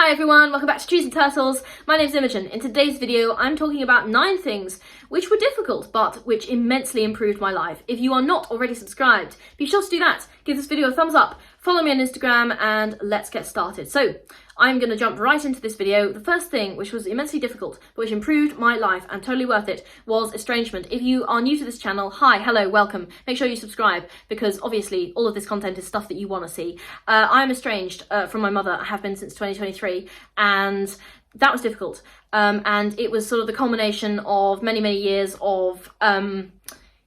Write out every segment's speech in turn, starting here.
Hi everyone, welcome back to Trees and Turtles. My name's Imogen. In today's video, I'm talking about 9 things which were difficult, but which immensely improved my life. If you are not already subscribed, be sure to do that. Give this video a thumbs up, follow me on Instagram, and let's get started. So, I'm going to jump right into this video. The first thing, which was immensely difficult, but which improved my life and totally worth it, was estrangement. If you are new to this channel, hi, hello, welcome. Make sure you subscribe, because obviously all of this content is stuff that you want to see. I am estranged from my mother. I have been since 2023, and that was difficult. And it was sort of the culmination of many years of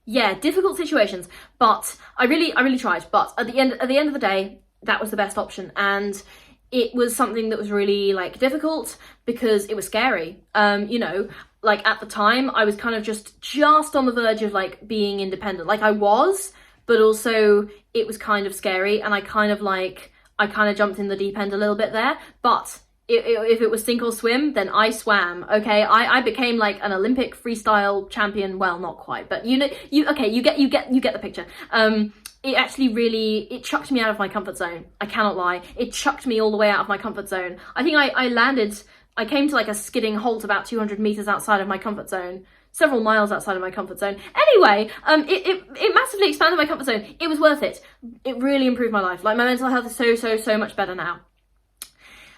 difficult situations. But I really tried. But at the end of the day, that was the best option. And it was something that was really difficult because it was scary. At the time I was kind of just on the verge of being independent. I was, but also it was kind of scary, and I kind of jumped in the deep end a little bit there. But if it was sink or swim, then I swam. Okay, I became an Olympic freestyle champion. Well, not quite, but you get the picture. It actually it chucked me out of my comfort zone. I cannot lie. It chucked me all the way out of my comfort zone. I think I came to a skidding halt about 200 meters outside of my comfort zone, several miles outside of my comfort zone. Anyway, it massively expanded my comfort zone. It was worth it. It really improved my life. My mental health is so much better now.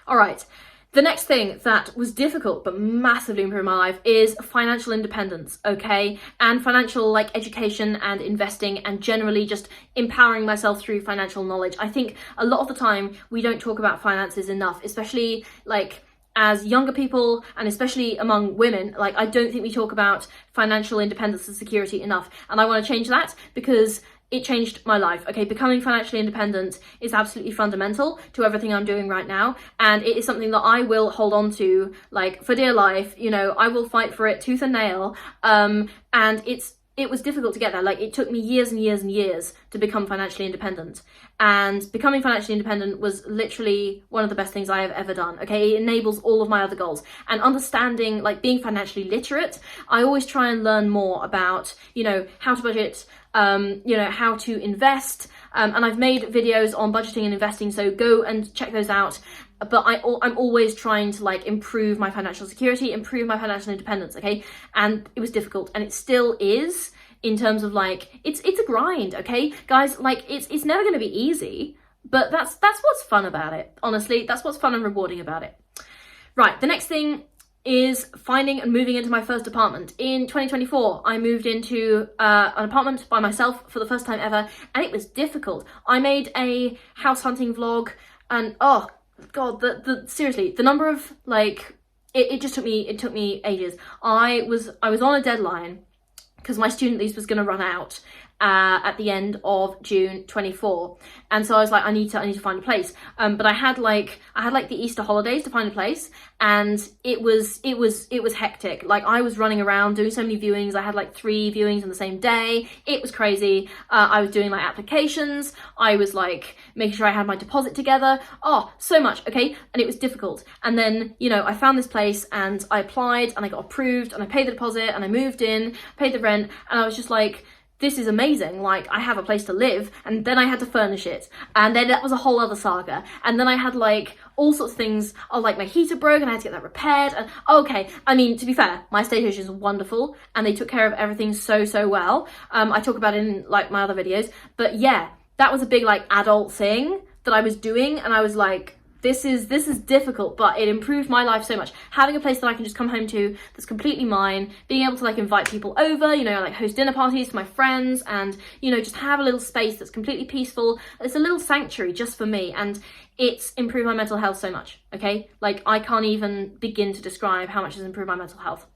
All right. The next thing that was difficult but massively improved my life is financial independence, okay? And financial education and investing, and generally just empowering myself through financial knowledge. I think a lot of the time we don't talk about finances enough, especially as younger people, and especially among women. I don't think we talk about financial independence and security enough. And I want to change that because it changed my life, okay? Becoming financially independent is absolutely fundamental to everything I'm doing right now, and it is something that I will hold on to, for dear life. I will fight for it tooth and nail, and it was difficult to get there. It took me years and years to become financially independent, and becoming financially independent was literally one of the best things I have ever done, okay? It enables all of my other goals. And understanding, being financially literate, I always try and learn more about, how to budget, how to invest, and I've made videos on budgeting and investing, so go and check those out. But I'm always trying to improve my financial security, improve my financial independence, okay? And it was difficult, and it still is, in terms of it's a grind, okay? Guys, it's never going to be easy, but that's what's fun about it. Honestly, that's what's fun and rewarding about it. Right, the next thing is finding and moving into my first apartment. In 2024, I moved into an apartment by myself for the first time ever, and it was difficult. I made a house hunting vlog, and oh god, seriously, the number of it took me ages. I was on a deadline because my student lease was going to run out at the end of June 24, and so I was I need to find a place. But I had the Easter holidays to find a place, and it was hectic. I was running around doing so many viewings. I had 3 viewings on the same day. It was crazy. I was doing applications. I was making sure I had my deposit together. Oh, so much, okay? And it was difficult. And then I found this place, and I applied, and I got approved, and I paid the deposit, and I moved in, paid the rent, and I was just this is amazing. I have a place to live. And then I had to furnish it, and then that was a whole other saga. And then I had all sorts of things. Oh, my heater broke, and I had to get that repaired. And okay, I mean, to be fair, my estate agent is wonderful, and they took care of everything so well. I talk about it in my other videos, but yeah, that was a big adult thing that I was doing, and I was this is difficult, but it improved my life so much. Having a place that I can just come home to that's completely mine, being able to invite people over, host dinner parties for my friends, and just have a little space that's completely peaceful. It's a little sanctuary just for me, and it's improved my mental health so much, okay? I can't even begin to describe how much it's improved my mental health.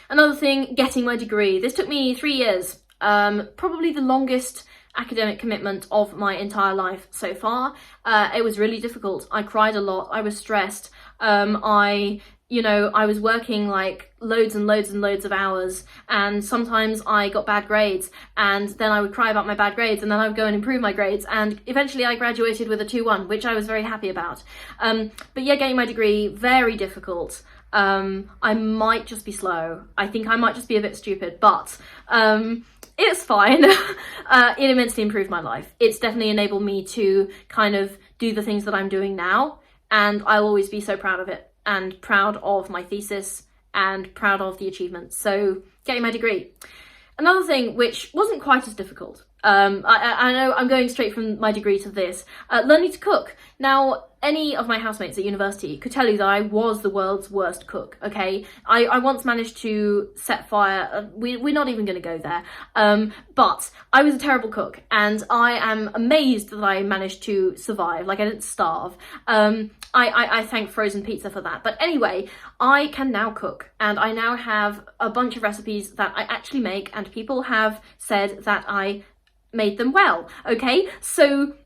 Another thing, getting my degree. This took me 3 years, probably the longest academic commitment of my entire life so far. It was really difficult. I cried a lot. I was stressed. I was working loads and loads of hours, and sometimes I got bad grades, and then I would cry about my bad grades, and then I would go and improve my grades, and eventually I graduated with a 2-1, which I was very happy about. But yeah, getting my degree, very difficult. I might just be slow. I think I might just be a bit stupid, but it's fine. It immensely improved my life. It's definitely enabled me to kind of do the things that I'm doing now, and I'll always be so proud of it, and proud of my thesis, and proud of the achievements. So getting my degree. Another thing which wasn't quite as difficult, I know I'm going straight from my degree to this, learning to cook. Now, any of my housemates at university could tell you that I was the world's worst cook, okay? I once managed to set fire, we're not even going to go there, but I was a terrible cook, and I am amazed that I managed to survive, like I didn't starve. I thank frozen pizza for that. But anyway, I can now cook, and I now have a bunch of recipes that I actually make, and people have said that I made them well, okay? So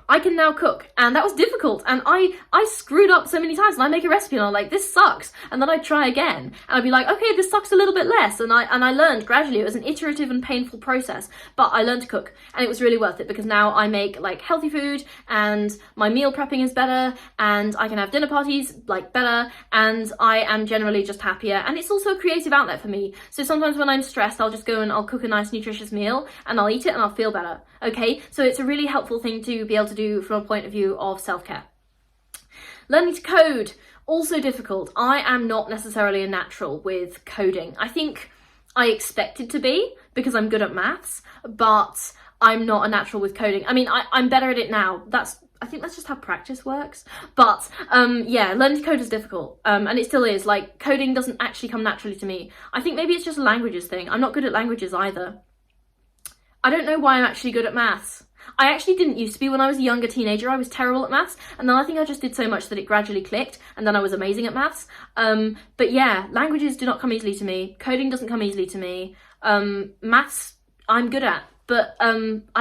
I can now cook, and that was difficult, and I screwed up so many times, and I make a recipe and I'm like, this sucks, and then I'd try again, and I'd be like, okay, this sucks a little bit less, and I learned gradually. It was an iterative and painful process, but I learned to cook, and it was really worth it, because now I make like healthy food, and my meal prepping is better, and I can have dinner parties like better, and I am generally just happier, and it's also a creative outlet for me. So sometimes when I'm stressed, I'll just go and I'll cook a nice nutritious meal, and I'll eat it and I'll feel better, okay? So it's a really helpful thing to be able to do from a point of view of self-care. Learning to code, also difficult. I am not necessarily a natural with coding. I think I expected to be because I'm good at maths, but I'm not a natural with coding. I mean, I'm better at it now. I think that's just how practice works. But yeah, learning to code is difficult, and it still is. Like, coding doesn't actually come naturally to me. I think maybe it's just a languages thing. I'm not good at languages either. I don't know why I'm actually good at maths. I actually didn't used to be. When I was a younger teenager, I was terrible at maths, and then I think I just did so much that it gradually clicked, and then I was amazing at maths. But yeah, languages do not come easily to me. Coding doesn't come easily to me. Maths, I'm good at, but I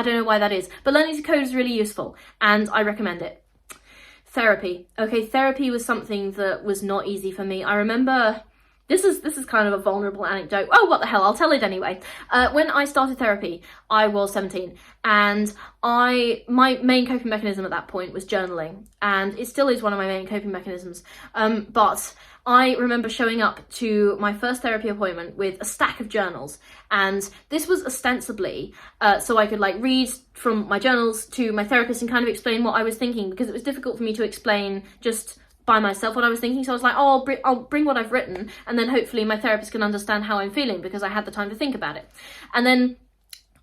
don't know why that is. But learning to code is really useful, and I recommend it. Therapy. Okay, therapy was something that was not easy for me. I remember... This is kind of a vulnerable anecdote. Oh, what the hell, I'll tell it anyway. When I started therapy, I was 17, and my main coping mechanism at that point was journaling, and it still is one of my main coping mechanisms. But I remember showing up to my first therapy appointment with a stack of journals, and this was ostensibly so I could like read from my journals to my therapist and kind of explain what I was thinking, because it was difficult for me to explain just by myself what I was thinking. So I was like, oh, I'll bring what I've written, and then hopefully my therapist can understand how I'm feeling, because I had the time to think about it. And then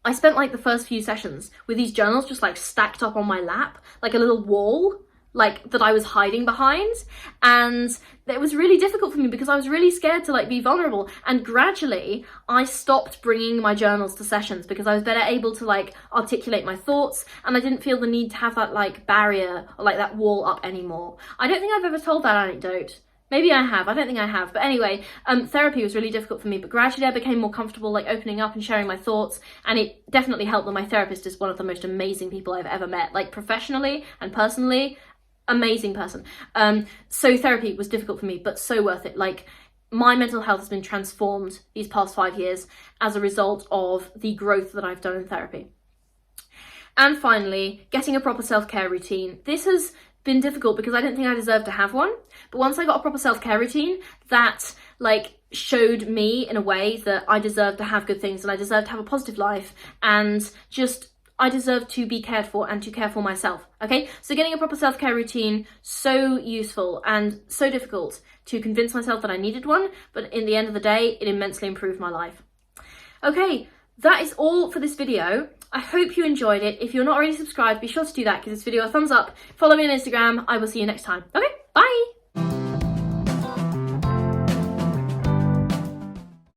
I spent like the first few sessions with these journals just like stacked up on my lap, like a little wall, like that I was hiding behind, and it was really difficult for me because I was really scared to like be vulnerable. And gradually I stopped bringing my journals to sessions because I was better able to like articulate my thoughts, and I didn't feel the need to have that like barrier or like that wall up anymore. I don't think I've ever told that anecdote. Maybe I have, I don't think I have. But anyway, therapy was really difficult for me, but gradually I became more comfortable like opening up and sharing my thoughts, and it definitely helped that my therapist is one of the most amazing people I've ever met, like professionally and personally. Amazing person. So therapy was difficult for me, but so worth it. Like, my mental health has been transformed these past 5 years as a result of the growth that I've done in therapy. And finally, getting a proper self-care routine. This has been difficult because I didn't think I deserved to have one, but once I got a proper self-care routine, that like showed me in a way that I deserve to have good things, and I deserve to have a positive life, and just I deserve to be cared for and to care for myself, okay? So getting a proper self-care routine, so useful and so difficult to convince myself that I needed one, but in the end of the day, it immensely improved my life. Okay, that is all for this video. I hope you enjoyed it. If you're not already subscribed, be sure to do that, give this video a thumbs up, follow me on Instagram. I will see you next time, okay?